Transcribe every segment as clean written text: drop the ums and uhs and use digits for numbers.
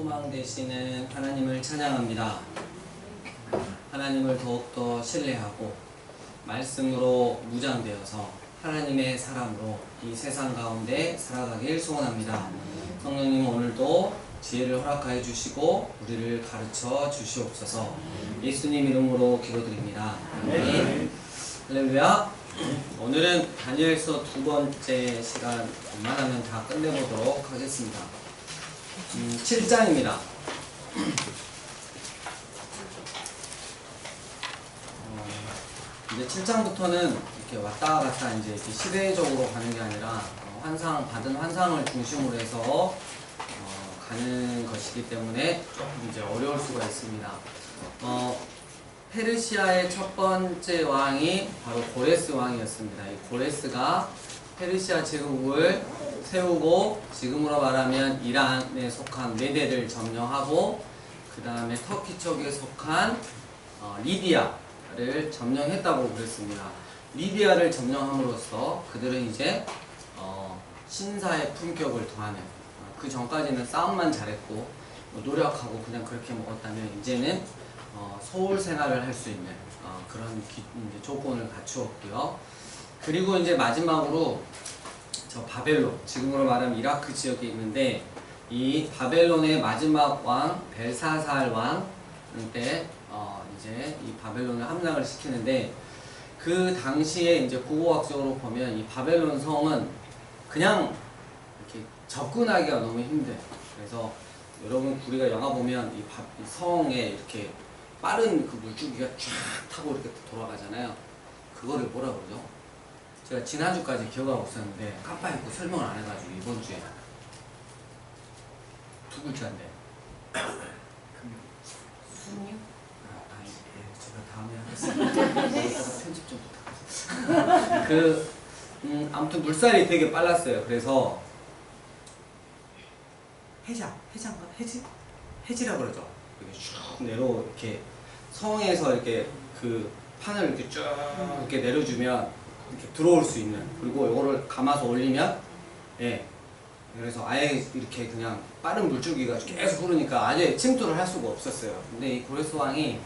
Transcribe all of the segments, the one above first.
소망 되시는 하나님을 찬양합니다. 하나님을 더욱더 신뢰하고 말씀으로 무장되어서 하나님의 사람으로 이 세상 가운데 살아가길 소원합니다. 성령님 오늘도 지혜를 허락하여 주시고 우리를 가르쳐 주시옵소서. 예수님 이름으로 기도드립니다. 아멘. 할렐루야. 오늘은 다니엘서 두 번째 시간 웬만하면 다 끝내보도록 하겠습니다. 7장입니다. 이제 7장부터는 이렇게 왔다 갔다 이제 이렇게 시대적으로 가는 게 아니라 받은 환상을 중심으로 해서 가는 것이기 때문에 조금 이제 어려울 수가 있습니다. 페르시아의 첫 번째 왕이 바로 고레스 왕이었습니다. 이 고레스가 페르시아 제국을 세우고 지금으로 말하면 이란에 속한 메대를 점령하고 그 다음에 터키 쪽에 속한 리디아를 점령했다고 그랬습니다. 리디아를 점령함으로써 그들은 이제 신사의 품격을 더하는, 그 전까지는 싸움만 잘했고 노력하고 그냥 그렇게 먹었다면 이제는 소울 생활을 할 수 있는 그런 이제 조건을 갖추었고요. 그리고 이제 마지막으로 저 바벨론, 지금으로 말하면 이라크 지역에 있는데 이 바벨론의 마지막 왕 벨사살 왕 때 이제 이 바벨론을 함락을 시키는데, 그 당시에 이제 고고학적으로 보면 이 바벨론 성은 그냥 이렇게 접근하기가 너무 힘들어요. 그래서 여러분 우리가 영화 보면 이 성에 이렇게 빠른 그 물줄기가 쫙 타고 이렇게 돌아가잖아요. 그거를 뭐라 그러죠? 제가 지난주까지 기억하고 있었는데 깜빡 잊고 설명을 안 해가지고 이번 주에 두 글자인데 순유? 제가 다음에 하겠습니다. 편집 좀 부탁드립니다. 아무튼 물살이 되게 빨랐어요. 그래서 해지라 그러죠. 이렇게 쭉 이렇게 성에서 이렇게 그 판을 이렇게 쭉 이렇게 내려주면 이렇게 들어올 수 있는, 그리고 이거를 감아서 올리면, 예, 그래서 아예 이렇게 그냥 빠른 물줄기가 계속 흐르니까 아예 침투를 할 수가 없었어요. 근데 이 고레스 왕이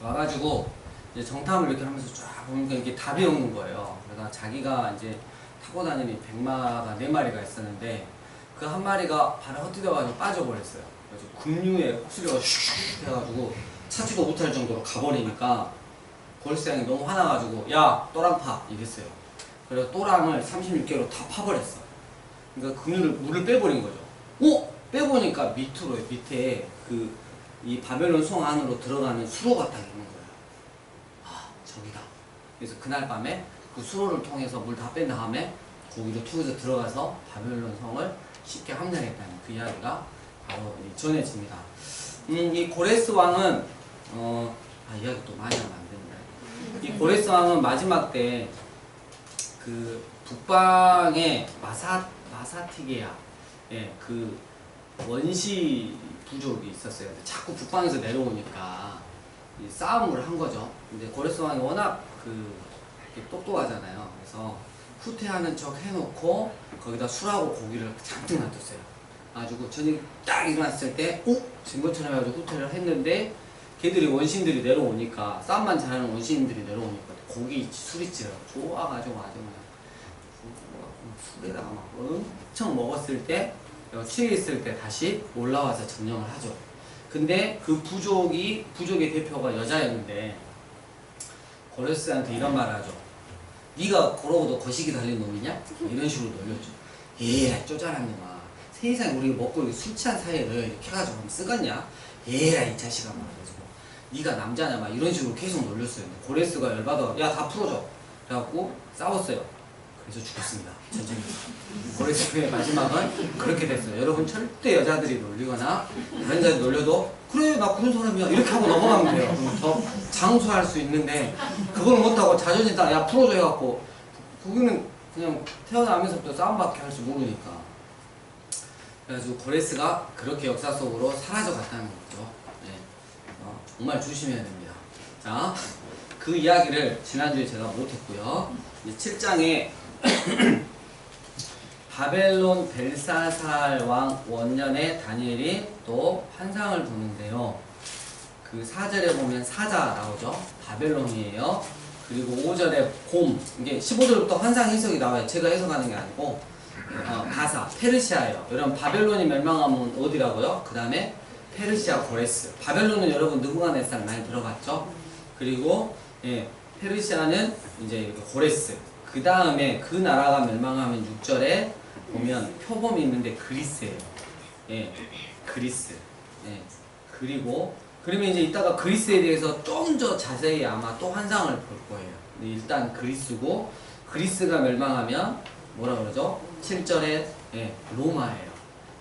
와가지고 이제 정탐을 이렇게 하면서 쫙 보니까 이게 답이 없는 거예요. 그러다 자기가 이제 타고 다니는 백마가 4마리가 있었는데 그 한 마리가 발을 헛디뎌가지고 빠져버렸어요. 그래서 급류에 휩쓸려가 슉 해가지고 찾지도 못할 정도로 가버리니까 고레스 왕이 너무 화나가지고 야 또랑 파 이랬어요. 그래서 또랑을 36개로 다 파버렸어. 그러니까 물을 빼버린 거죠. 빼보니까 밑에 이 바벨론 성 안으로 들어가는 수로가 딱 있는 거예요. 저기다. 그래서 그날 밤에 그 수로를 통해서 물 다 뺀 다음에 거기로 툭해서 들어가서 바벨론 성을 쉽게 함락했다는 그 이야기가 바로 전해집니다. 이 고레스 왕은 이야기 또 많이 하면 안 되는데, 이 고레스 왕은 마지막 때 그 북방의 마사티게야, 예, 그 원시 부족이 있었어요. 근데 자꾸 북방에서 내려오니까 싸움을 한 거죠. 근데 고레스 왕이 워낙 똑똑하잖아요. 그래서 후퇴하는 척 해놓고 거기다 술하고 고기를 잔뜩 놔뒀어요. 가지고 저녁 딱 일어났을 때 진 것처럼 해가지고 후퇴를 했는데 원신들이 내려오니까, 싸움만 잘하는 원신들이 내려오니까 고기 술이찌라고 좋아가지고 아주 그냥 술에다가 막 엄청 먹었을 때, 취해 있을 때 다시 올라와서 점령을 하죠. 근데 그 부족의 대표가 여자였는데 고레스한테 이런 말을 하죠. 네가 그러고도 거시기 달린 놈이냐? 이런 식으로 놀렸죠. 에라이 쪼잔한 놈아, 세상에 우리가 먹고 술 취한 사이에 너 이렇게 해가지고 하면 쓰겠냐? 에라이 이 자식아 말해가지고 네가 남자냐? 막 이런 식으로 계속 놀렸어요. 고레스가 열받아 야 다 풀어줘 그래갖고 싸웠어요. 그래서 죽였습니다. 전쟁이. 고레스의 마지막은 그렇게 됐어요. 여러분 절대 여자들이 놀리거나 다른 자들이 놀려도 그래 나 그런 사람이야 이렇게 하고 넘어가면 돼요. 그럼 더 장수할 수 있는데 그걸 못하고 자존심 다 야 풀어줘 해갖고, 거기는 그냥 태어나면서부터 싸움밖에 할 줄 모르니까. 그래가지고 고레스가 그렇게 역사 속으로 사라져 갔다는 거죠. 네. 정말 조심해야 됩니다. 자, 그 이야기를 지난주에 제가 못했고요. 이제 7장에 바벨론 벨사살 왕 원년에 다니엘이 또 환상을 보는데요. 그 4절에 보면 사자 나오죠. 바벨론이에요. 그리고 5절에 곰, 이게 15절부터 환상 해석이 나와요. 제가 해석하는 게 아니고 가사, 페르시아예요. 여러분 바벨론이 멸망하면 어디라고요? 그 다음에 페르시아 고레스. 바벨론은 여러분 느부갓네살 많이 들어봤죠? 그리고 페르시아는 이제 이렇게 고레스. 그 다음에 그 나라가 멸망하면 6절에 보면 표범이 있는데 그리스예요. 그리스. 그리고 그러면 이제 이따가 그리스에 대해서 좀 더 자세히 아마 또 환상을 볼 거예요. 일단 그리스고, 그리스가 멸망하면 뭐라 그러죠? 7절에 로마예요.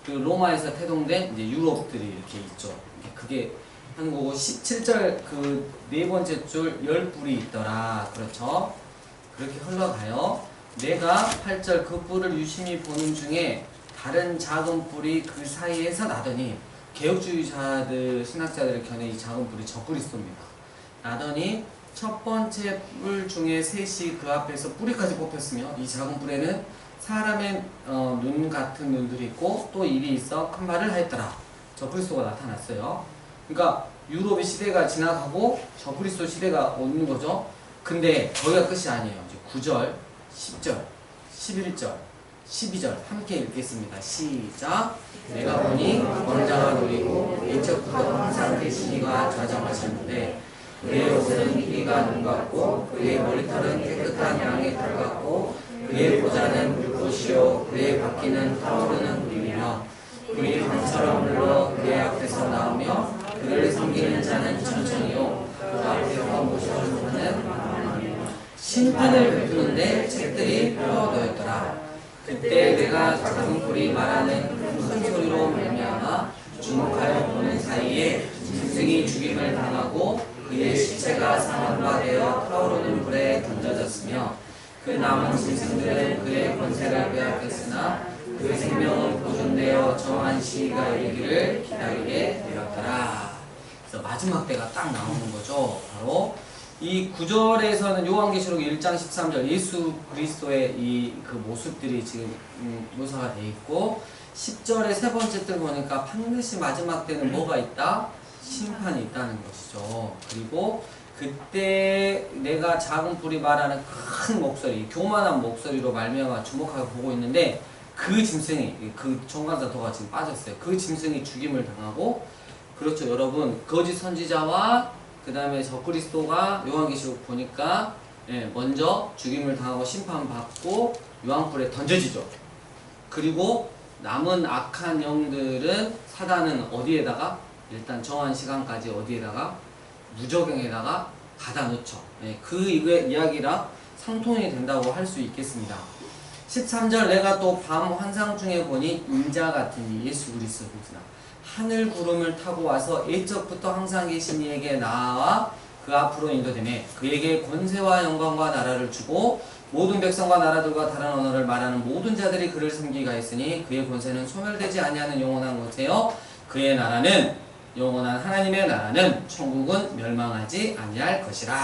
그 로마에서 태동된 이제 유럽들이 이렇게 있죠. 그게 하는 거고, 17절 그 네 번째 줄 10뿔이 있더라. 그렇죠? 그렇게 흘러가요. 내가 8절 그 뿔을 유심히 보는 중에 다른 작은 뿔이 그 사이에서 나더니, 개혁주의자들, 신학자들의 견해 이 작은 뿔이 적그리스도입니다. 나더니 첫 번째 뿔 중에 셋이 그 앞에서 뿌리까지 뽑혔으며 이 작은 뿔에는 사람의 눈 같은 눈들이 있고 또 입이 있어 큰 말을 하였더라. 적그리스도가 나타났어요. 그러니까 유럽의 시대가 지나가고 적그리스도 시대가 오는 거죠. 근데 거기가 끝이 아니에요. 이제 9절, 10절, 11절, 12절 함께 읽겠습니다. 시작. 내가 보니 왕자가 누리고 이쪽부터 항상 계시니가 좌정하셨는데 그의 옷은 피가 눈 같고 그의 머리털은 깨끗한 양의 털 같고 그의 보좌는 불꽃이요 그의 바퀴는 타오르는 불이며 불이 강처럼 흘러 그의 앞에서 나오며 그를 섬기는 자는 천천히요 그 앞에서 모셔오는 자는 심판을 베푸는데 책들이 펴놓였더라. 그때 내가 작은 뿔이 말하는 큰 소리로 말미암아 주목하여 보는 사이에 짐승이 죽임을 당하고 그의 시체가 상한바 되어 타오르는 불에 던져졌으며 그 남은 짐승들은 그의 권세를 빼앗겼으나 그 생명은 보존되어 정한 시기가 이르기를 기다리게 되었더라. 그래서 마지막 때가 딱 나오는 거죠. 바로 이 9절에서는 요한계시록 1장 13절 예수 그리스도의 이 그 모습들이 지금 묘사가 되어 있고 10절의 세 번째 뜰 보니까 반드시 마지막 때는 뭐가 있다? 심판이 있다는 것이죠. 그리고 그때 내가 작은 뿔이 말하는 큰 목소리, 교만한 목소리로 말미암아 주목하고 보고 있는데 그 짐승이, 그 정관사도가 지금 빠졌어요. 그 짐승이 죽임을 당하고, 그렇죠 여러분, 거짓 선지자와 그 다음에 적그리스도가 요한계시록 보니까 먼저 죽임을 당하고 심판받고 요한불에 던져지죠. 그리고 남은 악한 영들은 사단은 어디에다가 일단 정한 시간까지 어디에다가 무적행에다가 가다 놓죠. 그 이야기랑 상통이 된다고 할 수 있겠습니다. 13절 내가 또 밤 환상 중에 보니 인자 같은 이 예수 그리스도입니다. 하늘 구름을 타고 와서 옛적부터 항상 계신 이에게 나와 그 앞으로 인도되매 그에게 권세와 영광과 나라를 주고 모든 백성과 나라들과 다른 언어를 말하는 모든 자들이 그를 섬기가 있으니 그의 권세는 소멸되지 아니하는 영원한 권세요 그의 나라는 영원한 하나님의 나라는 천국은 멸망하지 아니할 것이라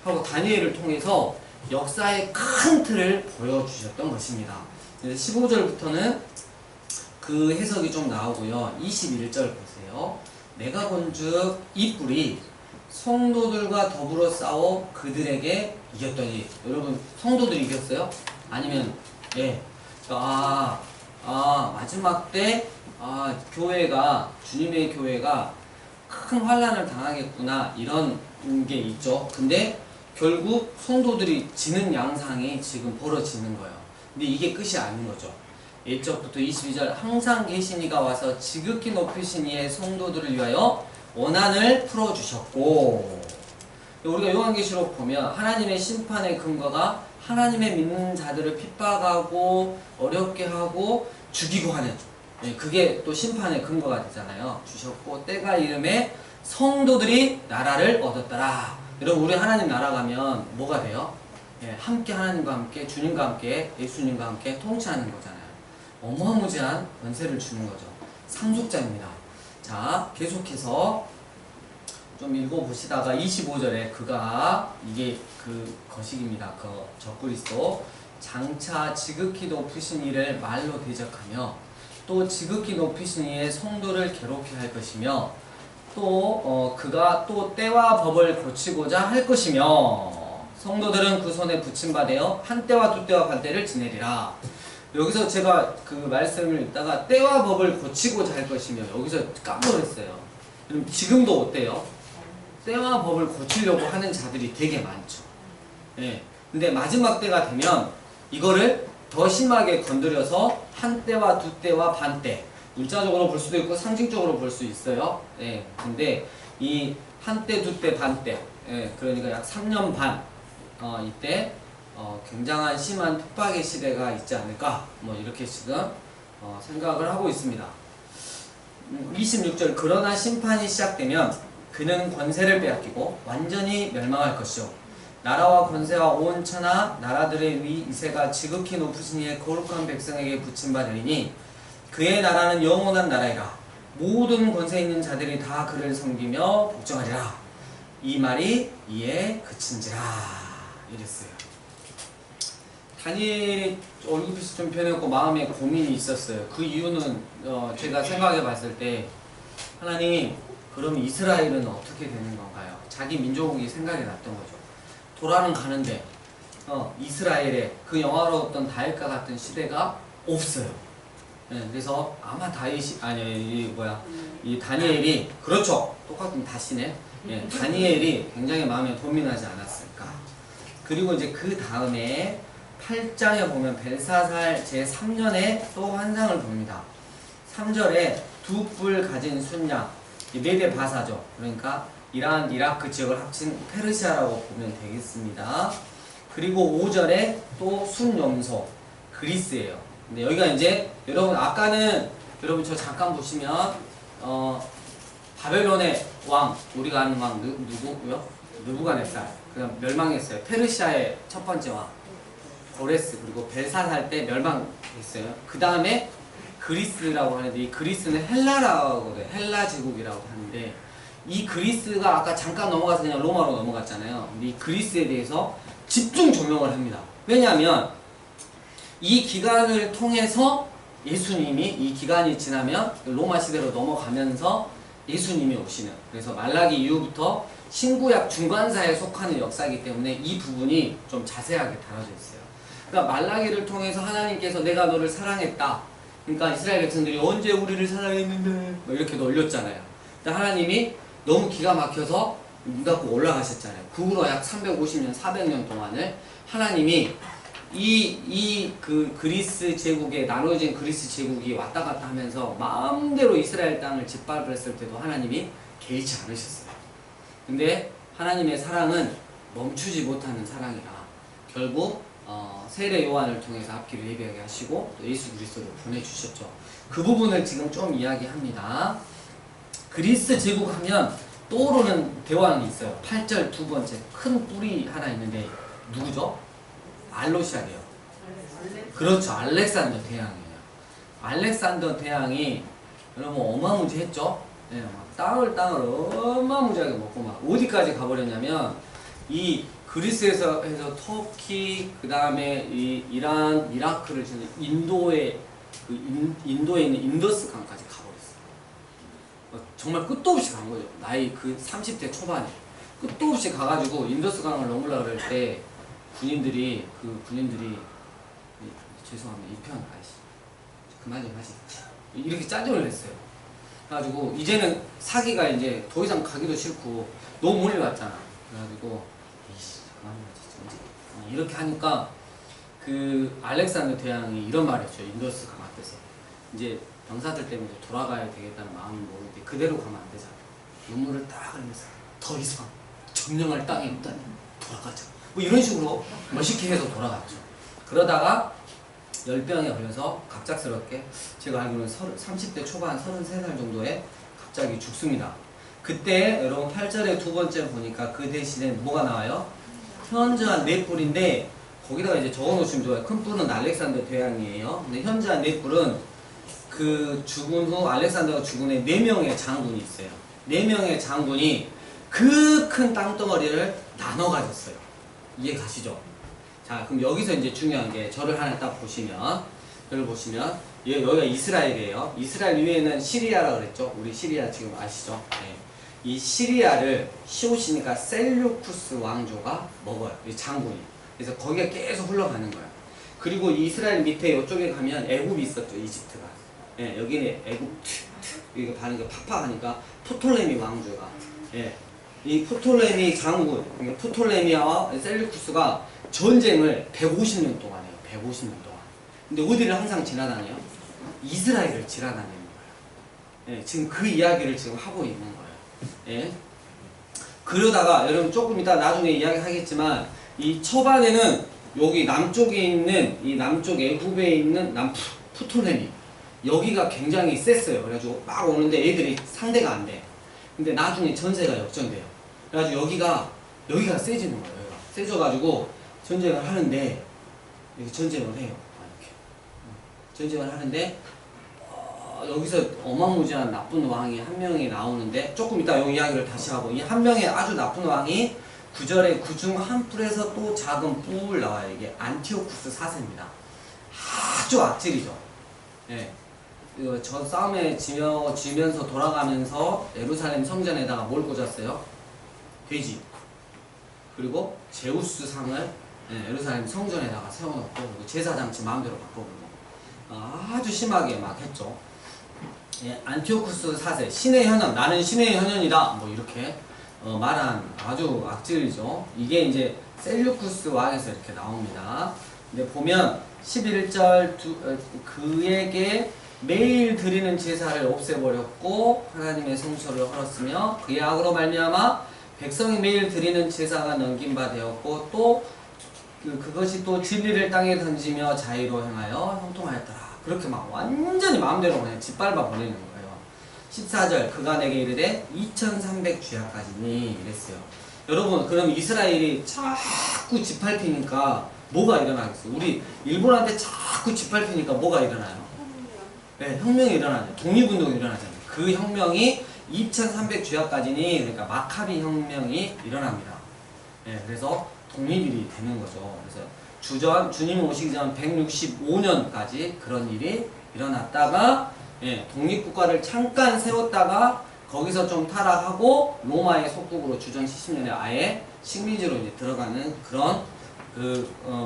하고 다니엘을 통해서 역사의 큰 틀을 보여주셨던 것입니다. 15절부터는 그 해석이 좀 나오고요. 21절 보세요. 내가 본즉 이 뿔이 성도들과 더불어 싸워 그들에게 이겼더니, 여러분 성도들이 이겼어요? 아니면 마지막 때 교회가, 주님의 교회가 큰 환난을 당하겠구나 이런 게 있죠. 근데 결국 성도들이 지는 양상이 지금 벌어지는 거예요. 근데 이게 끝이 아닌 거죠. 1절부터 22절 항상 계신 이가 와서 지극히 높으신 이의 성도들을 위하여 원한을 풀어주셨고, 우리가 요한계시록 보면 하나님의 심판의 근거가 하나님의 믿는 자들을 핍박하고 어렵게 하고 죽이고 하는, 그게 또 심판의 근거가 되잖아요. 주셨고 때가 이름에 성도들이 나라를 얻었더라. 여러분 우리 하나님 나라 가면 뭐가 돼요? 함께 하나님과 함께 주님과 함께 예수님과 함께 통치하는 거잖아요. 어마무지한 권세를 주는 거죠. 상속자입니다. 자, 계속해서 좀 읽어보시다가 25절에 그가, 이게 그 거식입니다. 그 적그리스도. 장차 지극히 높으신 이를 말로 대적하며 또 지극히 높으신 이의 성도를 괴롭게 할 것이며 또 그가 또 때와 법을 고치고자 할 것이며 성도들은 그 손에 붙임받아 한 때와 두 때와 반 때를 지내리라. 여기서 제가 그 말씀을 읽다가 때와 법을 고치고자 할 것이며 여기서 깜놀했어요. 그럼 지금도 어때요? 때와 법을 고치려고 하는 자들이 되게 많죠. 예. 근데 마지막 때가 되면 이거를 더 심하게 건드려서 한 때와 두 때와 반 때, 문자적으로 볼 수도 있고 상징적으로 볼 수 있어요. 예. 근데 이 한 때, 두 때, 반 때, 예. 그러니까 약 3년 반, 이때 굉장한 심한 핍박의 시대가 있지 않을까, 뭐 이렇게 지금 생각을 하고 있습니다. 26절, 그러나 심판이 시작되면 그는 권세를 빼앗기고 완전히 멸망할 것이요 나라와 권세와 온 천하 나라들의 위 이세가 지극히 높으신 이의 거룩한 백성에게 붙임받으리니 그의 나라는 영원한 나라이라. 모든 권세 있는 자들이 다 그를 섬기며 복종하리라. 이 말이 이에 그친지라. 이랬어요. 다니엘이 얼굴빛이 좀 변했고 마음에 고민이 있었어요. 그 이유는 제가 생각해 봤을 때 하나님, 그럼 이스라엘은 어떻게 되는 건가요? 자기 민족이 생각이 났던 거죠. 돌아는 가는데 이스라엘에 그 영화로웠던 다윗과 같은 시대가 없어요. 네, 그래서 아마 이 다니엘이, 그렇죠, 똑같은 다시네. 네, 다니엘이 굉장히 마음에 고민하지 않았을까. 그리고 이제 그 다음에 8장에 보면 벨사살 제3년에 또 환상을 봅니다. 3절에 두 뿔 가진 순양, 메데 바사죠. 그러니까 이란, 이라크 지역을 합친 페르시아라고 보면 되겠습니다. 그리고 5절에 또 순염소, 그리스예요. 근데 여기가 이제 여러분 아까는 여러분 저 잠깐 보시면 바벨론의 왕, 우리가 아는 왕 누구요? 느부갓네살. 그냥 멸망했어요. 페르시아의 첫 번째 왕 고레스, 그리고 벨사살 때 멸망했어요. 그 다음에 그리스라고 하는데, 이 그리스는 헬라라고 해요. 헬라 제국이라고 하는데, 이 그리스가 아까 잠깐 넘어가서 그냥 로마로 넘어갔잖아요. 근데 이 그리스에 대해서 집중 조명을 합니다. 왜냐하면 이 기간을 통해서 예수님이, 이 기간이 지나면 로마 시대로 넘어가면서 예수님이 오시는, 그래서 말라기 이후부터 신구약 중간사에 속하는 역사이기 때문에 이 부분이 좀 자세하게 다뤄져 있어요. 그러니까 말라기를 통해서 하나님께서 내가 너를 사랑했다. 그러니까 이스라엘 백성들이 언제 우리를 사랑했는데 뭐 이렇게 올렸잖아요. 근데 하나님이 너무 기가 막혀서 문 닫고 올라가셨잖아요. 그 후로 약 350년, 400년 동안을 하나님이 그 그리스 제국에, 나눠진 그리스 제국이 왔다 갔다 하면서 마음대로 이스라엘 땅을 짓밟았을 때도 하나님이 개의치 않으셨어요. 근데 하나님의 사랑은 멈추지 못하는 사랑이라 결국 세례 요한을 통해서 앞길을 예비하게 하시고 또 예수 그리스도를 보내주셨죠. 그 부분을 지금 좀 이야기합니다. 그리스 제국 하면 떠오르는 대왕이 있어요. 8절 두 번째 큰 뿔이 하나 있는데 누구죠? 알로시아게요. 그렇죠. 알렉산더 대왕이에요. 알렉산더 대왕이 여러분 어마무지했죠. 네, 막 땅을 어마무지하게 먹고 막 어디까지 가버렸냐면 이 그리스에서 해서 터키, 그 다음에 이 이란, 이라크를 지는 인도에 있는 인더스 강까지 가버렸어요. 정말 끝도 없이 간 거죠. 나이 그 30대 초반에 끝도 없이 가가지고 인더스 강을 넘으려고 그럴 때 군인들이 죄송합니다. 이 편 아저씨 그만 좀 하시. 이렇게 짜증을 냈어요. 그래가지고 이제는 사기가 이제 더 이상 가기도 싫고 너무 멀리 왔잖아. 그래가지고 그만 좀 하지. 이렇게 하니까 그 알렉산더 대왕이 이런 말이었죠. 인더스 강 앞에서 이제 병사들 때문에 돌아가야 되겠다는 마음이 먹는데 그대로 가면 안 되잖아. 눈물을 딱 흘리면서 더 이상 점령할 땅이 없다니 돌아가자. 뭐 이런 식으로 멋있게 해서 돌아갔죠. 그러다가 열병에 걸려서 갑작스럽게 제가 알기로는 30대 초반 33살 정도에 갑자기 죽습니다. 그때 여러분 8절의 두 번째 보니까 그 대신에 뭐가 나와요? 현저한 네 뿔인데 거기다가 이제 적어놓으시면 좋아요. 큰 뿔은 알렉산더 대왕이에요. 근데 현저한 네 뿔은 그 죽은 후 알렉산더가 죽은 후에 4명의 장군이 있어요. 4명의 장군이 그 큰 땅덩어리를 나눠 가졌어요. 이해 가시죠? 자, 그럼 여기서 이제 중요한 게 저를 하나 딱 보시면, 여기가 이스라엘이에요. 이스라엘 위에는 시리아라 그랬죠. 우리 시리아 지금 아시죠? 네. 이 시리아를 시오시니까 셀류쿠스 왕조가 먹어요. 이 장군이. 그래서 거기가 계속 흘러가는 거야. 그리고 이스라엘 밑에 이쪽에 가면 애굽이 있었죠. 이집트가. 예, 여기는 애굽 이거 발음이 팍팍하니까 프톨레미 왕조가. 예. 이 프톨레미 장군, 그러니까 프톨레미아와 셀류쿠스가 전쟁을 150년 동안 해요. 150년 동안. 근데 어디를 항상 지나다녀요? 이스라엘을 지나다니는 거예요. 예, 지금 그 이야기를 지금 하고 있는 거예요. 예. 그러다가 여러분 조금 이따 나중에 이야기하겠지만 이 초반에는 여기 남쪽에 있는 이 남쪽 애굽에 있는 프톨레미 여기가 굉장히 셌어요. 그래가지고 막 오는데 애들이 상대가 안 돼. 근데 나중에 전세가 역전돼요. 그래가지고 여기가 세지는 거예요. 여기가 세져가지고 전쟁을 하는데 여기 전쟁을 해요. 이렇게 전쟁을 하는데 여기서 어마무지한 나쁜 왕이 한 명이 나오는데 조금 이따 여기 이야기를 다시 하고 이 한 명의 아주 나쁜 왕이 9절에 그중 한 뿔에서 또 작은 뿔 나와요. 이게 안티오쿠스 4세입니다. 아주 악질이죠. 예. 저 싸움에 지면서 돌아가면서 예루살렘 성전에다가 뭘 꽂았어요? 돼지. 그리고 제우스 상을 예루살렘 성전에다가 세워놓고 그리고 제사장치 마음대로 바꿔보고 아주 심하게 막 했죠. 예, 안티오쿠스 4세 신의 현현 나는 신의 현현이다 뭐 이렇게 말한 아주 악질이죠. 이게 이제 셀류쿠스 왕에서 이렇게 나옵니다. 근데 보면 11절 그에게 매일 드리는 제사를 없애버렸고 하나님의 성소를 헐었으며 그의 악으로 말미암아 백성이 매일 드리는 제사가 넘긴 바 되었고 또 그것이 또 진리를 땅에 던지며 자의로 행하여 형통하였더라. 그렇게 막 완전히 마음대로 그냥 짓밟아 버리는 거예요. 14절 그가 내게 이르되 2300주야까지니 이랬어요. 여러분 그럼 이스라엘이 자꾸 짓밟히니까 뭐가 일어나겠어요? 우리 일본한테 자꾸 짓밟히니까 뭐가 일어나요? 네, 혁명이 일어나죠. 독립운동이 일어나잖아요. 그 혁명이 2300주야까지니 그러니까 마카비 혁명이 일어납니다. 네, 그래서 독립일이 되는 거죠. 그래서 주님 오시기 전 165년까지 그런 일이 일어났다가 예, 독립국가를 잠깐 세웠다가 거기서 좀 타락하고 로마의 속국으로 주전 70년에 아예 식민지로 이제 들어가는 그런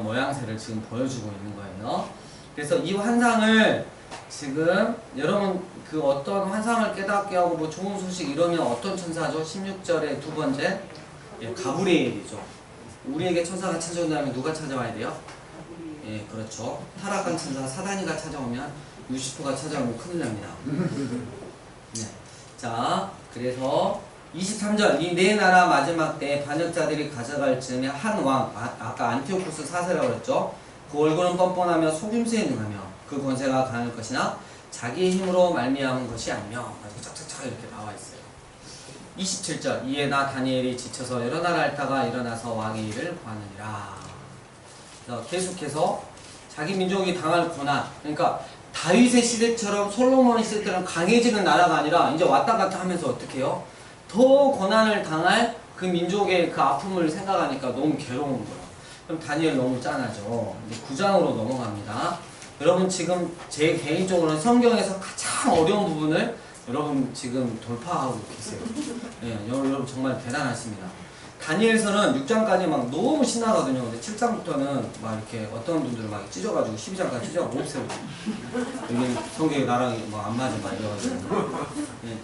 모양새를 지금 보여주고 있는 거예요. 그래서 이 환상을 지금 여러분 그 어떤 환상을 깨닫게 하고 뭐 좋은 소식 이러면 어떤 천사죠? 16절의 두 번째 예, 가브리엘이죠. 우리에게 천사가 찾아온다면 누가 찾아와야 돼요? 예, 그렇죠. 타락한 천사 사단이가 찾아오면 루시퍼가 찾아오면 큰일 납니다. 네. 자, 그래서 23절 이 네 나라 마지막 때 반역자들이 가져갈 즈음에 한 왕, 아까 안티오쿠스 4세라고 그랬죠. 그 얼굴은 뻔뻔하며 속임수에 능하며 그 권세가 강할 것이나 자기의 힘으로 말미암은 것이 아니며 착착착 이렇게 나와 있어요. 27절 이에 나 다니엘이 지쳐서 여러 나라 앓다가 일어나서 왕의 일을 보았느니라. 계속해서 자기 민족이 당할 고난 그러니까 다윗의 시대처럼 솔로몬의 시대처럼 강해지는 나라가 아니라 이제 왔다 갔다 하면서 어떻게 해요? 더 고난을 당할 그 민족의 그 아픔을 생각하니까 너무 괴로운 거예요. 그럼 다니엘 너무 짠하죠. 이제 9장으로 넘어갑니다. 여러분 지금 제 개인적으로는 성경에서 가장 어려운 부분을 여러분 지금 돌파하고 계세요. 네, 여러분 정말 대단하십니다. 다니엘서는 6장까지 막 너무 신나거든요. 근데 7장부터는 막 이렇게 어떤 분들은 막 찢어가지고 12장까지 찢어가지고 못 세우죠. 이게 성경이 나랑 막 안 맞아 막 이래가지고. 네.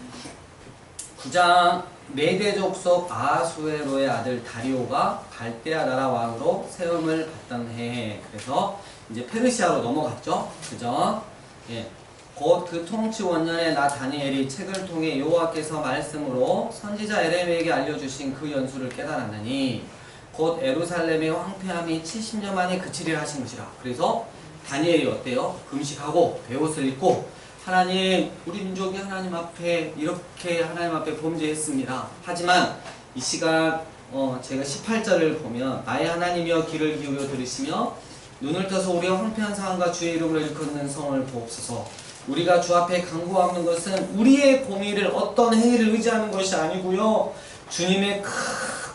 9장 메대족 속 아하수에로의 아들 다리오가 갈대아 나라 왕으로 세움을 받던 해에 그래서 이제 페르시아로 넘어갔죠. 그죠? 예. 곧 그 통치 원년에 나 다니엘이 책을 통해 여호와께서 말씀으로 선지자 에레미야에게 알려주신 그 연수를 깨달았느니 곧 예루살렘의 황폐함이 70년 만에 그치리라 하신 것이라. 그래서 다니엘이 어때요? 금식하고 베옷을 입고 하나님 우리 민족이 하나님 앞에 이렇게 하나님 앞에 범죄했습니다. 하지만 이 시간 제가 18절을 보면 나의 하나님이여 귀를 기울여 들으시며 눈을 떠서 우리의 황폐한 상황과 주의 이름으로 일컫는 성을 보옵소서. 우리가 주 앞에 간구하는 것은 우리의 공의를 어떤 행위를 의지하는 것이 아니고요 주님의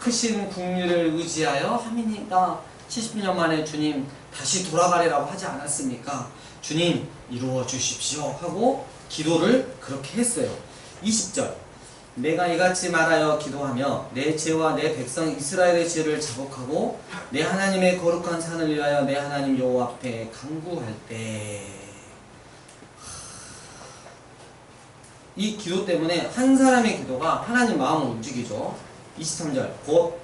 크신 국리를 의지하여 함이니까 70년 만에 주님 다시 돌아가리라고 하지 않았습니까? 주님 이루어 주십시오 하고 기도를 그렇게 했어요. 20절 내가 이같이 말하여 기도하며 내 죄와 내 백성 이스라엘의 죄를 자복하고 내 하나님의 거룩한 산을 위하여 내 하나님 여호와 앞에 간구할 때 이 기도 때문에 한 사람의 기도가 하나님 마음을 움직이죠. 23절 곧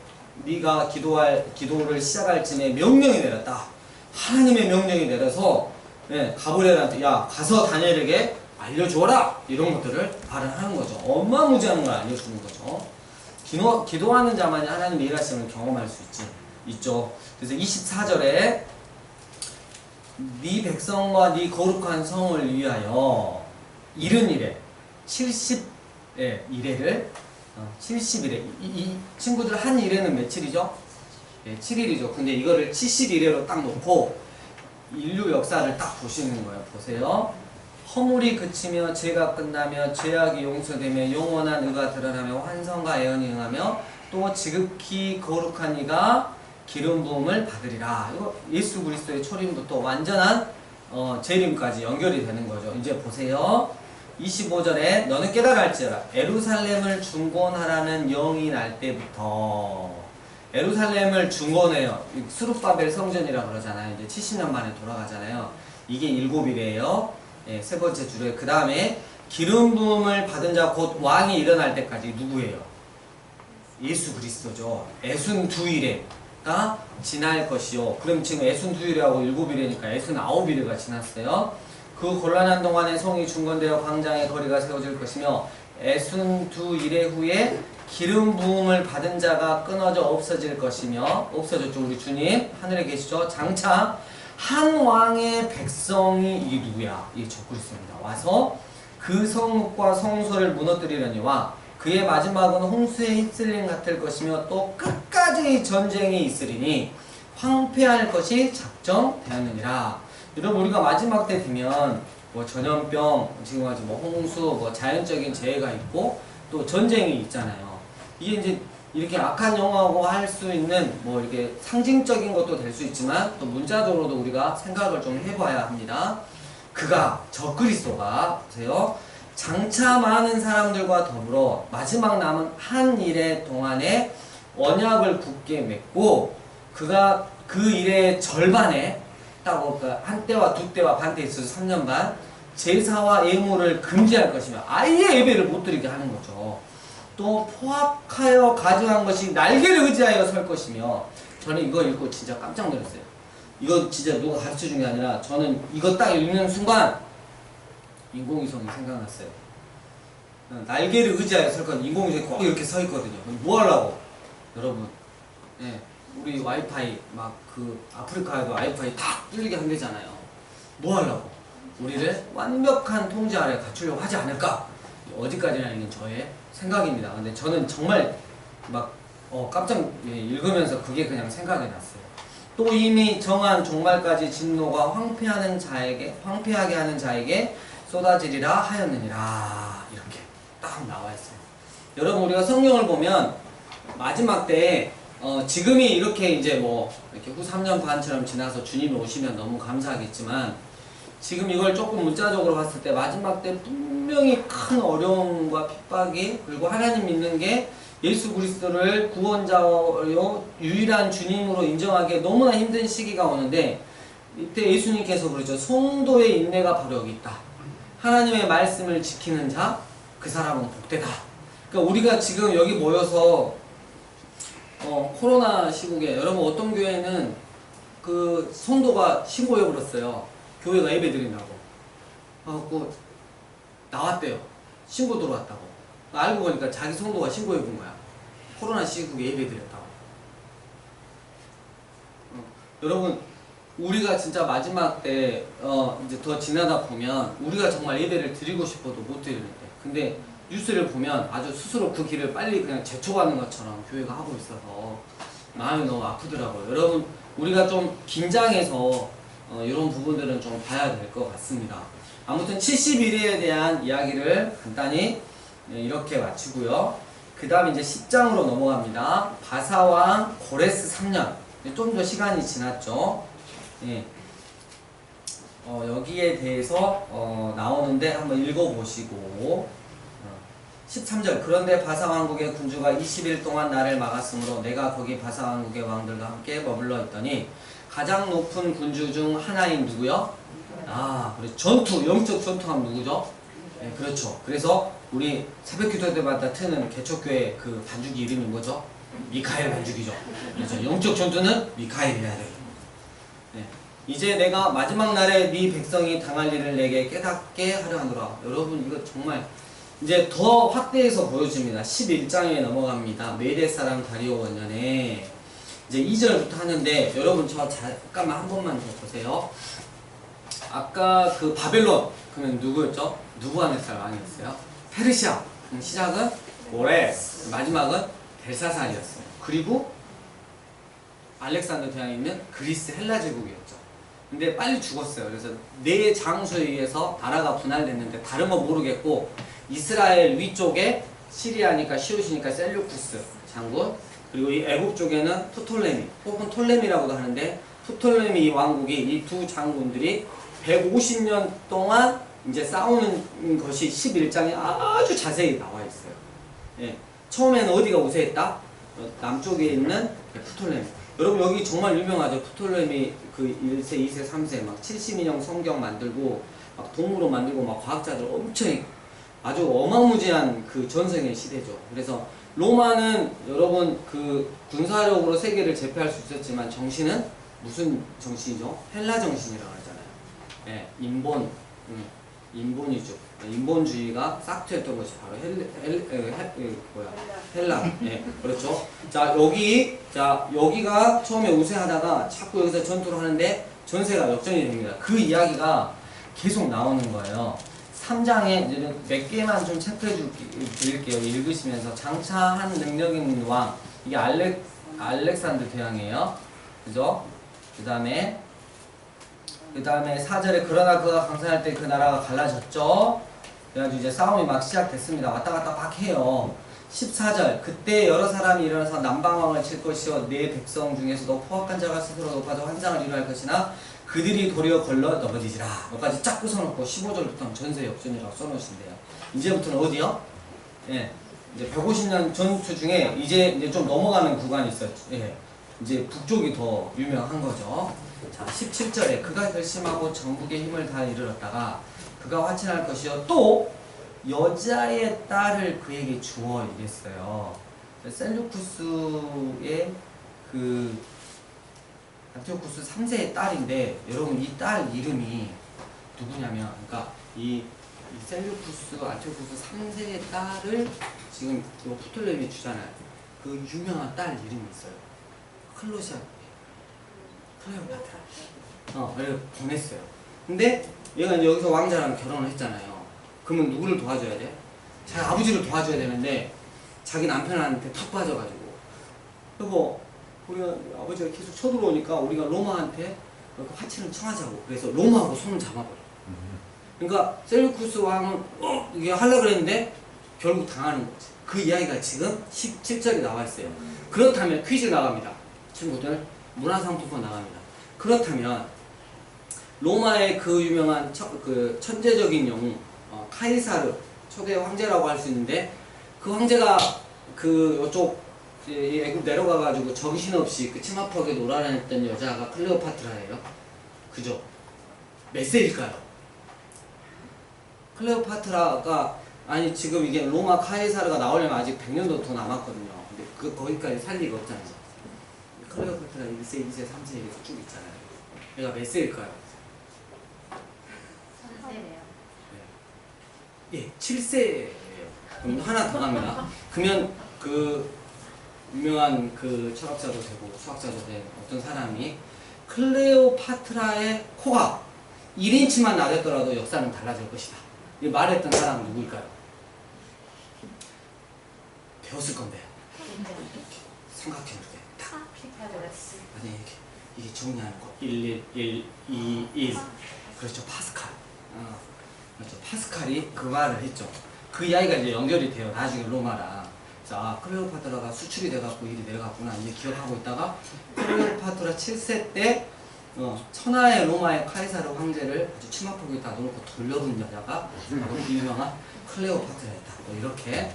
네가 기도를 시작할 즈음에 명령이 내렸다. 하나님의 명령이 내려서 가브리엘한테 야 가서 다니엘에게 알려주어라 이런 것들을 발언하는 거죠. 어마무지한 걸 알려주는 거죠. 기도하는 자만이 하나님의 일하심을 경험할 수 있죠. 그래서 24절에 네 백성과 네 거룩한 성을 위하여 이른 이래 70일을 70일에 이 친구들 한 일에는 며칠이죠? 7일이죠. 근데 이거를 70일에로 딱 놓고 인류 역사를 딱 보시는 거예요. 보세요. 허물이 그치며 죄가 끝나며 죄악이 용서되며 영원한 의가 드러나며 환성과 애언이 응하며 또 지극히 거룩한 이가 기름 부음을 받으리라. 이거 예수 그리스도의 초림부터 완전한 재림까지 연결이 되는 거죠. 이제 보세요. 25절에 너는 깨달을지어라 예루살렘을 중건하라는 영이 날 때부터 예루살렘을 중건해요. 스룹바벨 성전이라고 그러잖아요. 이제 70년 만에 돌아가잖아요. 이게 7일이에요. 세 번째 주에 그 다음에 기름 부음을 받은 자 곧 왕이 일어날 때까지 누구예요? 예수 그리스도죠. 애순두일에가 지날 것이요. 그럼 지금 애순두일하고 7일이니까 애순아홉일가 지났어요. 그 곤란한 동안에 성이 중건되어 광장의 거리가 세워질 것이며 애순두일회 후에 기름 부음을 받은 자가 끊어져 없어질 것이며 없어졌죠. 우리 주님 하늘에 계시죠. 장차 한 왕의 백성이 이 누구야? 이 적그리스도입니다. 와서 그 성읍과 성소를 무너뜨리려니와 그의 마지막은 홍수에 휩쓸림 같을 것이며 또 끝까지 전쟁이 있으리니 황폐할 것이 작정되었느니라. 여러분 우리가 마지막 때 되면 뭐 전염병, 지금 아주 뭐 홍수, 뭐 자연적인 재해가 있고 또 전쟁이 있잖아요. 이게 이제 이렇게 악한 영화고 할 수 있는 뭐 이렇게 상징적인 것도 될 수 있지만 또 문자적으로도 우리가 생각을 좀 해봐야 합니다. 그가 적그리스도가 보세요. 장차 많은 사람들과 더불어 마지막 남은 한 일의 동안에 언약을 굳게 맺고 그가 그 일의 절반에 딱 한 때와 두 때와 반 때 있어서 3년 반 제사와 예물을 금지할 것이며 아예 예배를 못 드리게 하는 거죠. 또 포악하여 가증한 것이 날개를 의지하여 설 것이며 저는 이거 읽고 진짜 깜짝 놀랐어요. 이거 진짜 누가 가르쳐준 게 아니라 저는 이거 딱 읽는 순간 인공위성이 생각났어요. 날개를 의지하여 설 건 인공위성이 꼭 이렇게 서 있거든요. 뭐 하려고? 여러분 우리 와이파이 막 그 아프리카에도 와이파이 다 뚫리게 한대잖아요. 뭐 하려고? 우리를 완벽한 통제 아래 갖추려고 하지 않을까? 어디까지나 있는 저의 생각입니다. 근데 저는 정말 막 깜짝 읽으면서 그게 그냥 생각이 났어요. 또 이미 정한 종말까지 진노가 황폐하게 하는 자에게 쏟아지리라 하였느니라. 이렇게 딱 나와 있어요. 여러분 우리가 성경을 보면 마지막 때에 지금이 이렇게 이제 뭐 이렇게 후 3년 반처럼 지나서 주님이 오시면 너무 감사하겠지만 지금 이걸 조금 문자적으로 봤을 때 마지막 때 분명히 큰 어려움과 핍박이 그리고 하나님 믿는 게 예수 그리스도를 구원자요 유일한 주님으로 인정하기에 너무나 힘든 시기가 오는데 이때 예수님께서 그러죠. 성도의 인내가 바로 여기 있다. 하나님의 말씀을 지키는 자 그 사람은 복되다. 그러니까 우리가 지금 여기 모여서 코로나 시국에 여러분 어떤 교회는 그 성도가 신고해버렸어요. 교회가 예배 드린다고. 그래갖고 나왔대요. 신고 들어왔다고. 알고 보니까 자기 성도가 신고해본 거야. 코로나 시국에 예배 드렸다고. 여러분 우리가 진짜 마지막 때 이제 더 지나다 보면 우리가 정말 예배를 드리고 싶어도 못 드리는데 근데 뉴스를 보면 아주 스스로 그 길을 빨리 그냥 제초받는 것처럼 교회가 하고 있어서 마음이 너무 아프더라고요. 여러분 우리가 좀 긴장해서 이런 부분들은 좀 봐야 될 것 같습니다. 아무튼 71회에 대한 이야기를 간단히 이렇게 마치고요. 그 다음 이제 10장으로 넘어갑니다. 바사왕 고레스 3년 좀 더 시간이 지났죠. 예. 여기에 대해서 나오는데 한번 읽어보시고 13절 그런데 바사왕국의 군주가 20일 동안 나를 막았으므로 내가 거기 바사왕국의 왕들과 함께 머물러 있더니 가장 높은 군주 중 하나인 누구요? 그래 전투, 영적 전투하면 누구죠? 네, 그렇죠. 그래서 우리 새벽기도 때마다 트는 개척교회 그 반주기 이름이 뭐죠? 미카엘 반주기죠. 그래서 영적 전투는 미카엘 해야 돼요. 네. 이제 내가 마지막 날에 네 백성이 당할 일을 내게 깨닫게 하려 하노라. 여러분 이거 정말 이제 더 확대해서 보여줍니다. 11장에 넘어갑니다. 메대 사람 다리오 원년에 이제 2절부터 하는데 여러분 저 잠깐만 한 번만 더 보세요. 아까 그 바벨론 그러면 누구였죠? 누부갓네살 왕이었어요. 페르시아 시작은 고레스 마지막은 벨사살이었어요. 그리고 알렉산더 대왕에 있는 그리스 헬라 제국이었죠. 근데 빨리 죽었어요. 그래서 네 장소에 의해서 나라가 분할됐는데 다른 건 모르겠고 이스라엘 위쪽에 시리아니까 시우시니까 셀류쿠스 장군 그리고 이 애국 쪽에는 프톨레미 혹은 톨레미라고도 하는데 프톨레미 왕국이 이 두 장군들이 150년 동안 이제 싸우는 것이 11장에 아주 자세히 나와 있어요. 예. 처음에는 어디가 우세했다? 남쪽에 있는 프톨레미. 여러분 여기 정말 유명하죠. 프톨레미 그 1세, 2세, 3세 막 70인형 성경 만들고 막 동물원 만들고 막 과학자들 엄청 아주 어마무지한 그 전성의 시대죠. 그래서 로마는 여러분 그 군사력으로 세계를 제패할 수 있었지만 정신은 무슨 정신이죠? 헬라 정신이라고 하잖아요. 예, 인본이죠. 인본주의가 싹트였던 것이 바로 헬라. 예, 그렇죠. 자, 여기가 처음에 우세하다가 자꾸 여기서 전투를 하는데 전세가 역전이 됩니다. 그 이야기가 계속 나오는 거예요. 3장에 이제 몇 개만 좀 체크해 드릴게요. 읽으시면서 장차한 능력 있는 왕. 이게 알렉산더 대왕이에요. 그죠? 그 다음에 4절에 그러나 그가 강산할 때 그 나라가 갈라졌죠. 그래가지고 이제 싸움이 막 시작됐습니다. 왔다 갔다 막 해요. 14절 그때 여러 사람이 일어나서 남방왕을 칠 것이요 내 백성 중에서도 포악한 자가 스스로 높아져 환상을 이루할 것이나 그들이 도리어 걸러 넘어지리라. 여기까지 쫙 부숴놓고 15절부터는 전세 역전이라고 써놓으신대요. 이제부터는 어디요? 예, 이제 150년 전투 중에 이제 좀 넘어가는 구간이 있었죠. 예, 이제 북쪽이 더 유명한 거죠. 자, 17절에 그가 결심하고 정복의 힘을 다 이르렀다가 그가 화친할 것이요 또 여자의 딸을 그에게 주어 이랬어요. 셀루쿠스의 그 안티오쿠스 3세의 딸인데 여러분 이 딸 이름이 누구냐면 그러니까 이 셀루쿠스 안티오쿠스 3세의 딸을 지금 이 프톨레미 주잖아요. 그 유명한 딸 이름이 있어요. 클로시아 클레오파트라. 그래서 보냈어요. 근데 얘가 이제 여기서 왕자랑 결혼을 했잖아요. 그러면 누구를 도와줘야 돼? 자기 아버지를 도와줘야 되는데 자기 남편한테 턱 빠져가지고 그리고 우리가 아버지가 계속 쳐들어오니까 우리가 로마한테 화친을 청하자고 그래서 로마하고 손을 잡아버려. 그러니까 셀루쿠스 왕은 이게 하려고 그랬는데 결국 당하는 거지. 그 이야기가 지금 17절에 나와 있어요. 그렇다면 퀴즈 나갑니다. 친구들 문화상품권 나갑니다. 그렇다면 로마의 그 유명한 그 천재적인 영웅 카이사르 초대 황제라고 할 수 있는데 그 황제가 그 요쪽 애국 내려가가지고 정신없이 그 치마폭에 놀아다녔던 여자가 클레오파트라예요. 그죠? 몇 세일까요? 클레오파트라가 아니 지금 이게 로마 카이사르가 나오려면 아직 100년도 더 남았거든요. 근데 거기까지 살 리가 없잖아요. 클레오파트라 1세, 2세, 3세 이렇게 쭉 있잖아요. 얘가 몇 세일까요? 3세래요. 예, 7세예요. 그럼 하나 더 갑니다. 그러면 그 유명한 그 철학자도 되고 수학자도 된 어떤 사람이 클레오파트라의 코가 1인치만 나댔더라도 역사는 달라질 것이다. 이 말했던 사람은 누구일까요? 배웠을 건데. 삼각형 이렇게 딱. 피타고라스. 아니 이게 정리하는 거 1, 1, 2, 1 그렇죠. 파스칼. 그렇죠. 파스칼이 그 말을 했죠. 그 이야기가 이제 연결이 돼요. 나중에 로마랑. 자, 클레오파트라가 수출이 돼갖고 일이 내려갔구나 이제 기억하고 있다가 클레오파트라 7세 때 천하의 로마의 카이사르 황제를 아주 치마폭에 다 놓고 돌려본 여자가 바로 그 유명한 클레오파트라였다. 이렇게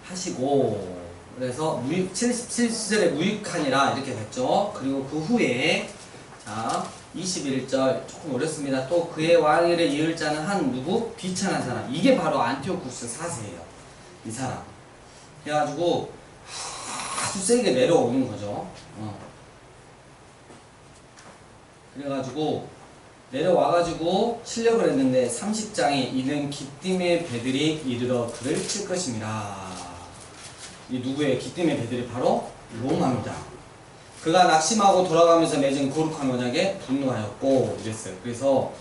하시고, 그래서 77세의 무익하니라 이렇게 됐죠. 그리고 그 후에 자 21절 조금 어렵습니다. 또 그의 왕위를 이을 자는 한 누구? 비천한 사람. 이게 바로 안티오쿠스 4세예요. 이 사람. 그래가지고 아주 세게 내려오는 거죠. 그래가지고 내려와가지고 실력을 했는데 30장에 이는 기띔의 배들이 이르러 그를 칠 것입니다. 이 누구의 기띔의 배들이 바로 로마입니다. 그가 낙심하고 돌아가면서 맺은 거룩한 언약에 분노하였고 이랬어요. 그래서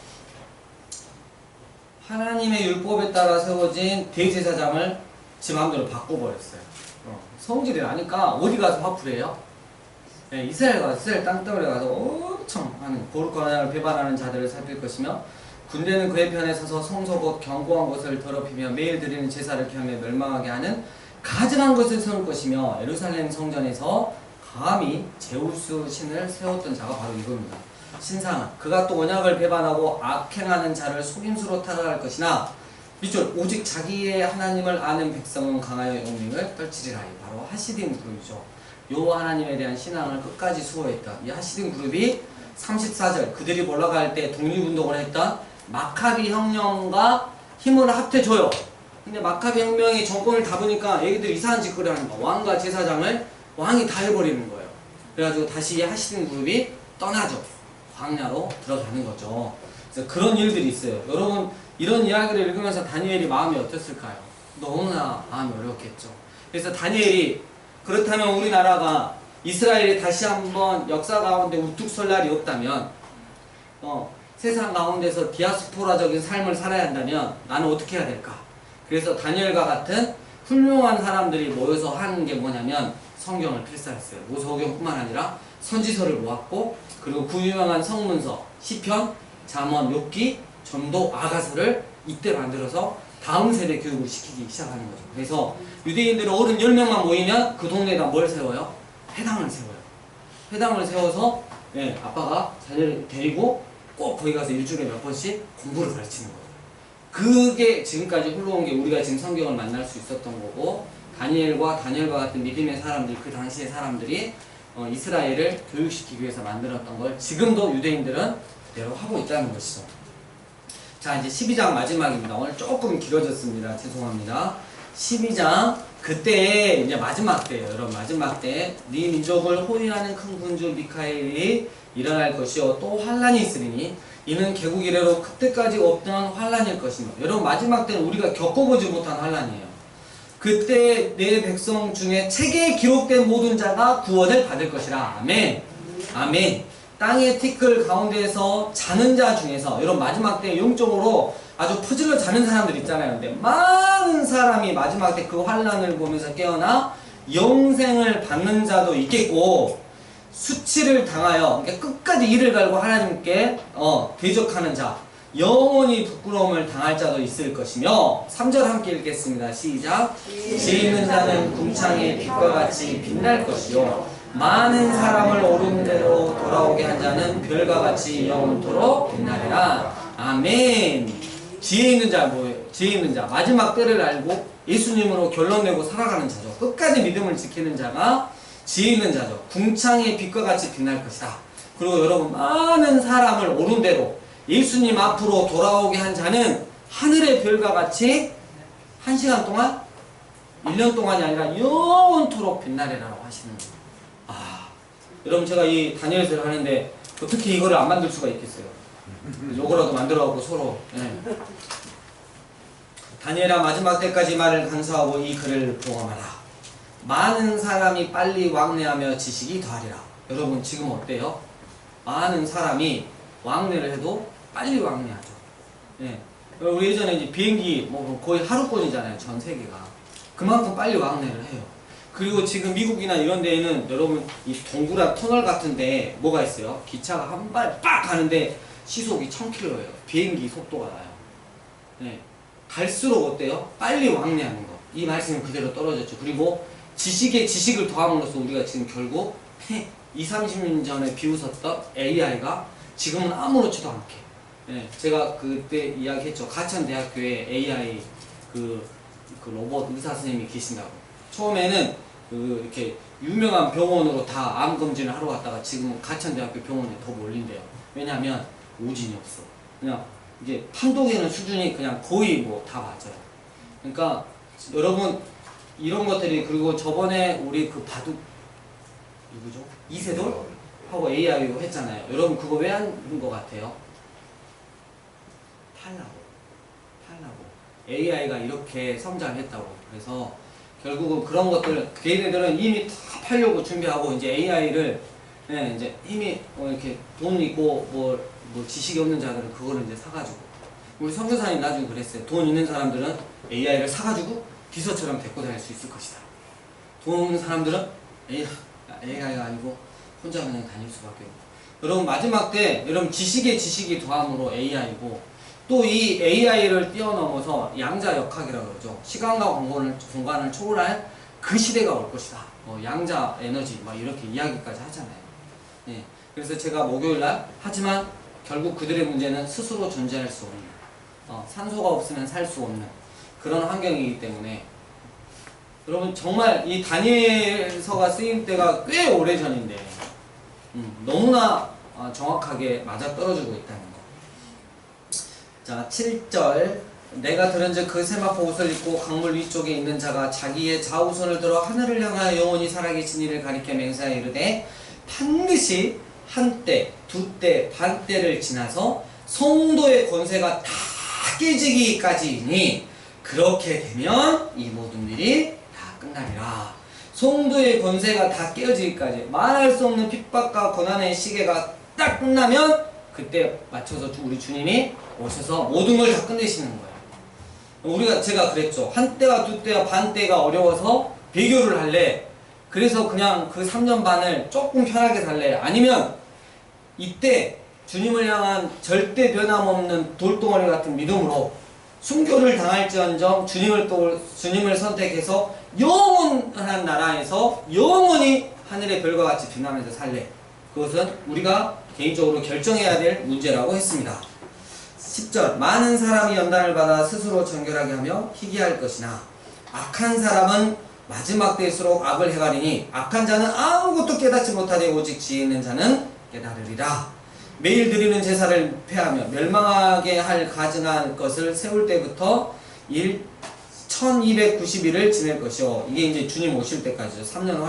하나님의 율법에 따라 세워진 대제사장을 지 마음대로 바꿔버렸어요. 성질이 나니까 어디 가서 화풀이 해요? 네, 이스라엘 땅덩어리 가서 엄청 하는 거룩한 언약을 배반하는 자들을 살필 것이며 군대는 그의 편에 서서 성소 곧 견고한 것을 더럽히며 매일 드리는 제사를 겸해 멸망하게 하는 가증한 것을 세울 것이며 예루살렘 성전에서 감히 제우스 신을 세웠던 자가 바로 이겁니다. 신상은 그가 또 언약을 배반하고 악행하는 자를 속임수로 타락할 것이나 밑줄 오직 자기의 하나님을 아는 백성은 강하여 영맹을 떨치리라. 바로 하시딘 그룹이죠. 요 하나님에 대한 신앙을 끝까지 수호했던 이 하시딘 그룹이 34절 그들이 올라갈 때 독립운동을 했던 마카비 혁명과 힘을 합해줘요. 근데 마카비 혁명이 정권을 잡으니까 얘기들이 이상한 짓거리 하는 거야. 왕과 제사장을 왕이 다 해버리는 거예요. 그래가지고 다시 하시딘 그룹이 떠나죠. 광야로 들어가는 거죠. 그래서 그런 일들이 있어요. 여러분 이런 이야기를 읽으면서 다니엘이 마음이 어땠을까요? 너무나 마음이 어려웠겠죠. 그래서 다니엘이 그렇다면 우리나라가 이스라엘이 다시 한번 역사 가운데 우뚝 설 날이 없다면 세상 가운데서 디아스포라적인 삶을 살아야 한다면 나는 어떻게 해야 될까? 그래서 다니엘과 같은 훌륭한 사람들이 모여서 하는 게 뭐냐면 성경을 필사했어요. 모세오경뿐만 아니라 선지서를 모았고 그리고 그 유명한 성문서 시편, 잠언, 욥기, 전도, 아가서를 이때 만들어서 다음 세대 교육을 시키기 시작하는 거죠. 그래서 유대인들은 어른 10명만 모이면 그 동네에다 뭘 세워요? 회당을 세워요. 회당을 세워서 아빠가 자녀를 데리고 꼭 거기 가서 일주일에 몇 번씩 공부를 가르치는 거예요. 그게 지금까지 흘러온 게 우리가 지금 성경을 만날 수 있었던 거고 다니엘과 같은 믿음의 사람들, 그 당시의 사람들이 이스라엘을 교육시키기 위해서 만들었던 걸 지금도 유대인들은 그대로 하고 있다는 것이죠. 자, 이제 12장 마지막입니다. 오늘 조금 길어졌습니다. 죄송합니다. 12장 그때 이제 마지막 때예요. 여러분 마지막 때 네 민족을 호위하는 큰 군주 미카엘이 일어날 것이요 또 환란이 있으리니 이는 개국 이래로 그때까지 없던 환란일 것입니다. 여러분 마지막 때는 우리가 겪어보지 못한 환란이에요. 그때 내 백성 중에 책에 기록된 모든 자가 구원을 받을 것이라. 아멘. 아멘. 땅의 티끌 가운데에서 자는 자 중에서 여러분 마지막 때 영적으로 아주 퍼질러 자는 사람들 있잖아요. 근데 많은 사람이 마지막 때 그 환란을 보면서 깨어나 영생을 받는 자도 있겠고 수치를 당하여 그러니까 끝까지 이를 갈고 하나님께 대적하는 자 영원히 부끄러움을 당할 자도 있을 것이며 3절 함께 읽겠습니다. 시작. 지혜 있는 자는 궁창의 빛과 같이 빛날 것이요 많은 사람을 옳은 대로 돌아오게 한 자는 별과 같이 영원토록 빛나리라. 아멘. 지혜 있는 자 뭐예요? 지혜 있는 자 마지막 때를 알고 예수님으로 결론 내고 살아가는 자죠. 끝까지 믿음을 지키는 자가 지혜 있는 자죠. 궁창의 빛과 같이 빛날 것이다. 그리고 여러분 많은 사람을 옳은 대로 예수님 앞으로 돌아오게 한 자는 하늘의 별과 같이 1시간 동안 1년 동안이 아니라 영원토록 빛나리라고 하시는 거예요. 여러분 제가 이 다니엘서를 하는데 어떻게 이거를 안 만들 수가 있겠어요. 요거라도 만들어갖고 서로 다니엘아 마지막 때까지 말을 간수하고 이 글을 보험하라. 많은 사람이 빨리 왕래하며 지식이 더하리라. 여러분 지금 어때요? 많은 사람이 왕래를 해도 빨리 왕래하죠. 우리 예전에 이제 비행기 뭐 거의 하루권이잖아요. 전 세계가. 그만큼 빨리 왕래를 해요. 그리고 지금 미국이나 이런 데에는 여러분 이 동굴한 터널 같은데 뭐가 있어요? 기차가 한 발 빡 가는데 시속이 1000km예요. 비행기 속도가 나요. 갈수록 어때요? 빨리 왕래하는 거. 이 말씀이 그대로 떨어졌죠. 그리고 지식에 지식을 더함으로써 우리가 지금 결국 20, 30년 전에 비웃었던 AI가 지금은 아무렇지도 않게, 예, 제가 그때 이야기했죠. 가천대학교에 AI 그 로봇 의사 선생님이 계신다고. 처음에는 이렇게 유명한 병원으로 다 암 검진을 하러 갔다가 지금은 가천대학교 병원에 더 몰린대요. 왜냐하면 오진이 없어. 그냥 이제 판독에는 수준이 그냥 거의 뭐 다 맞아요. 그러니까 여러분 이런 것들이, 그리고 저번에 우리 그 바둑 누구죠? 이세돌 하고 AI로 했잖아요. 여러분 그거 왜 한 것 같아요? 팔라고. AI가 이렇게 성장했다고. 그래서 결국은 그런 것들, 걔네들은 이미 다 팔려고 준비하고, 이제 AI를, 예, 이제 힘이 이렇게 돈 있고 뭐 지식이 없는 자들은 그거를 이제 사가지고, 우리 선교사님 나중에 그랬어요. 돈 있는 사람들은 AI를 사가지고 비서처럼 데리고 다닐 수 있을 것이다. 돈 없는 사람들은 AI가 아니고 혼자 그냥 다닐 수밖에 없고. 여러분 마지막 때 여러분 지식에 지식이 더함으로 AI고, 또 이 AI를 뛰어넘어서 양자 역학이라고 그러죠. 시간과 공간을 초월할 그 시대가 올 것이다. 양자 에너지 막 이렇게 이야기까지 하잖아요. 예. 그래서 제가 목요일날, 하지만 결국 그들의 문제는 스스로 존재할 수 없는, 산소가 없으면 살 수 없는 그런 환경이기 때문에, 여러분 정말 이 다니엘서가 쓰임 때가 꽤 오래전인데 너무나 정확하게 맞아떨어지고 있다는 거. 자, 7절. 내가 들은즉 그 세마포 옷을 입고 강물 위쪽에 있는 자가 자기의 좌우손을 들어 하늘을 향하여 영원히 살아계신 이를 가리켜 맹세하여 이르되, 반드시 한때, 두때, 반때를 지나서 성도의 권세가 다 깨지기까지이니, 그렇게 되면 이 모든 일이 다 끝나리라. 성도의 권세가 다 깨어지기까지, 말할 수 없는 핍박과 고난의 시계가 딱 끝나면 그때 맞춰서 우리 주님이 오셔서 모든 걸 다 끝내시는 거예요. 제가 그랬죠. 한때와 두때와 반때가 어려워서 배교를 할래? 그래서 그냥 그 3년 반을 조금 편하게 살래? 아니면 이때 주님을 향한 절대 변함없는 돌덩어리 같은 믿음으로 순교를 당할지언정 주님을 선택해서 영원한 나라에서 영원히 하늘의 별과 같이 빛나면서 살래? 그것은 우리가 개인적으로 결정해야 될 문제라고 했습니다. 10절. 많은 사람이 연단을 받아 스스로 정결하게 하며 희귀할 것이나, 악한 사람은 마지막 때일수록 악을 행하리니, 악한 자는 아무것도 깨닫지 못하되 오직 지혜 있는 자는 깨달으리라. 매일 드리는 제사를 폐하며 멸망하게 할 가증한 것을 세울 때부터 1290일을 지낼 것이요. 이게 이제 주님 오실 때까지죠. 3년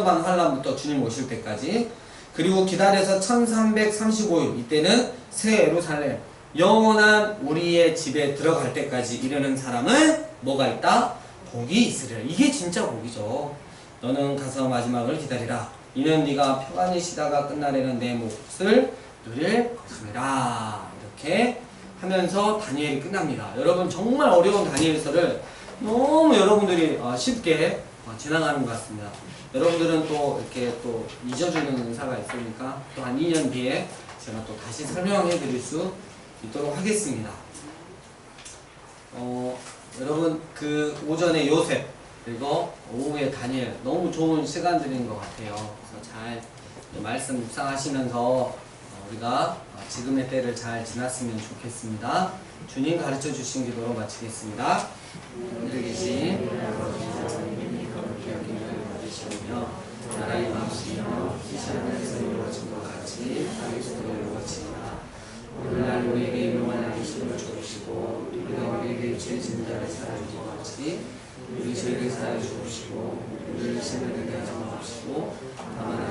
반 환란부터 주님 오실 때까지. 그리고 기다려서 1335일, 이때는 새 예루살렘, 영원한 우리의 집에 들어갈 때까지 이르는 사람은 뭐가 있다? 복이 있으리라. 이게 진짜 복이죠. 너는 가서 마지막을 기다리라. 이는 네가 평안히 쉬다가 끝날에는 내 몫을 누릴 것입니다. 이렇게 하면서 다니엘이 끝납니다. 여러분 정말 어려운 다니엘서를 너무 여러분들이 쉽게 지나가는 것 같습니다. 여러분들은 또 이렇게 또 잊어주는 은사가 있으니까 또 한 2년 뒤에 제가 또 다시 설명해 드릴 수 있도록 하겠습니다. 여러분 그 오전에 요셉, 그리고 오후에 다니엘, 너무 좋은 시간들인 것 같아요. 그래서 잘 말씀 묵상하시면서 우리가 지금의 때를 잘 지났으면 좋겠습니다. 주님 가르쳐 주신 기도로 마치겠습니다. 하늘에 계신 나라의 마음이며 뜻이 하늘에서 이루어진 것 같이 땅에서도 이루어지리라. 오늘날 우리에게 일용할 양식을 주옵시고, 우리가 우리에게 죄 지은 자를 사하여 준 것 같이 우리 죄를 사하여 주옵시고, 우리를 시험에 들게 하지 마옵시고, 다만